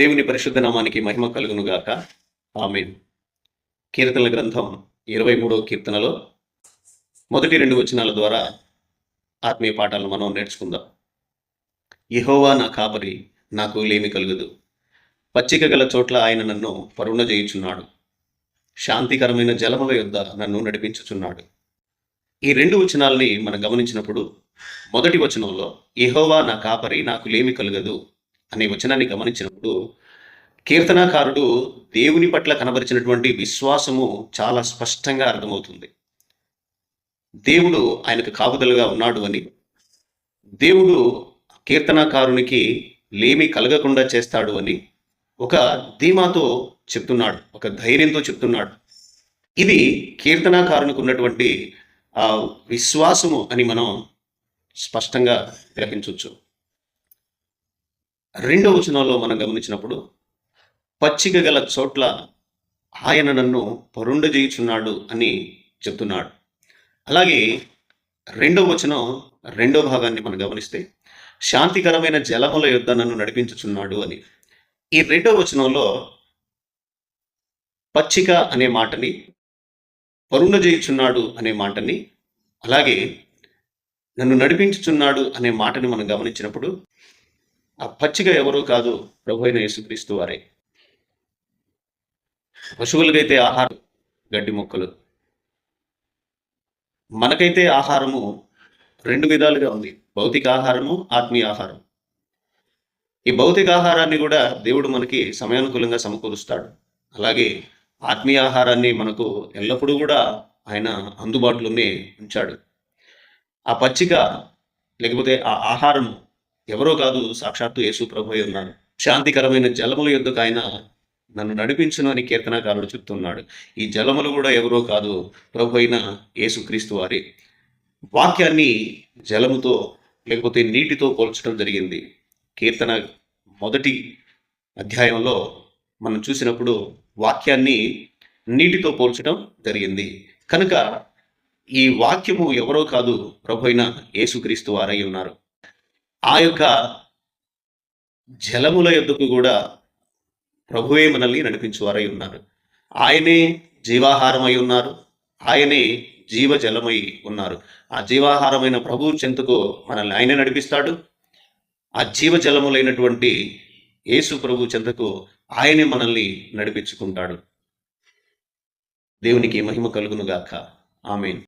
దేవుని పరిశుద్ధ నామానికి మహిమ కలుగును గాక. ఆమేన్. కీర్తనల గ్రంథం 23వ కీర్తనలో మొదటి 2 వచనాల ద్వారా ఆత్మీయ పాఠాలను మనం నేర్చుకుందాం. యెహోవా నా కాపరి, నాకు లేమి కలుగదు. పచ్చిక గల చోట్ల ఆయన నన్ను పరుండజేయుచున్నాడు. శాంతికరమైన జలముల యొద్ద నన్ను నడిపించుచున్నాడు. ఈ 2 వచనాల్ని మనం గమనించినప్పుడు, మొదటి వచనంలో యెహోవా నా కాపరి, నాకు లేమి కలుగదు అనే వచనాన్ని గమనించినప్పుడు, కీర్తనాకారుడు దేవుని పట్ల కనబరిచినటువంటి విశ్వాసము చాలా స్పష్టంగా అర్థమవుతుంది. దేవుడు ఆయనకు కాపుదలుగా ఉన్నాడు అని, దేవుడు కీర్తనాకారునికి లేమి కలగకుండా చేస్తాడు అని ఒక ధీమాతో చెప్తున్నాడు, ఒక ధైర్యంతో చెప్తున్నాడు. ఇది కీర్తనాకారునికి ఉన్నటువంటి ఆ విశ్వాసము అని మనం స్పష్టంగా గ్రహించవచ్చు. 2వ వచనంలో మనం గమనించినప్పుడు, పచ్చిక గల చోట్ల ఆయన నన్ను పరుండజేయుచున్నాడు అని చెప్తున్నాడు. అలాగే 2వ వచనం 2వ భాగాన్ని మనం గమనిస్తే, శాంతికరమైన జలముల యొద్ద నన్ను నడిపించుచున్నాడు అని. ఈ 2వ వచనంలో పచ్చిక అనే మాటని, పరుండజేయుచున్నాడు అనే మాటని, అలాగే నన్ను నడిపించుచున్నాడు అనే మాటని మనం గమనించినప్పుడు, ఆ పచ్చిక ఎవరో కాదు, ప్రభు అయిన యేసుక్రీస్తు వారే. పశువులకైతే ఆహారం గడ్డి మొక్కలు, మనకైతే ఆహారము 2 విధాలుగా ఉంది. భౌతిక ఆహారము, ఆత్మీయ ఆహారం. ఈ భౌతిక ఆహారాన్ని కూడా దేవుడు మనకి సమయానుకూలంగా సమకూరుస్తాడు. అలాగే ఆత్మీయ ఆహారాన్ని మనకు ఎల్లప్పుడూ కూడా ఆయన అందుబాటులోనే ఉంచాడు. ఆ పచ్చిక లేకపోతే ఆ ఆహారము ఎవరో కాదు, సాక్షాత్తు యేసు ప్రభువే ఉన్నాడు. శాంతికరమైన జలముల యొద్దకు ఆయన నన్ను నడిపించును అని కీర్తనాకారుడు చెప్తున్నాడు. ఈ జలములు కూడా ఎవరో కాదు, ప్రభు అయిన యేసుక్రీస్తు వారే. వాక్యాన్ని జలముతో లేకపోతే నీటితో పోల్చడం జరిగింది. కీర్తన మొదటి అధ్యాయంలో మనం చూసినప్పుడు వాక్యాన్ని నీటితో పోల్చడం జరిగింది. కనుక ఈ వాక్యము ఎవరో కాదు, ప్రభు అయిన యేసుక్రీస్తు వారై ఉన్నారు. ఆ యొక్క జలముల యొద్దకు కూడా ప్రభువే మనల్ని నడిపించువారై ఉన్నారు. ఆయనే జీవాహారమై ఉన్నారు. ఆయనే జీవజలమై ఉన్నారు. ఆ జీవాహారమైన ప్రభు చెంతకు మనల్ని ఆయనే నడిపిస్తాడు. ఆ జీవజలములైనటువంటి యేసు ప్రభు చెంతకు ఆయనే మనల్ని నడిపించుకుంటాడు. దేవునికి మహిమ కలుగును గాక. ఆమేన్.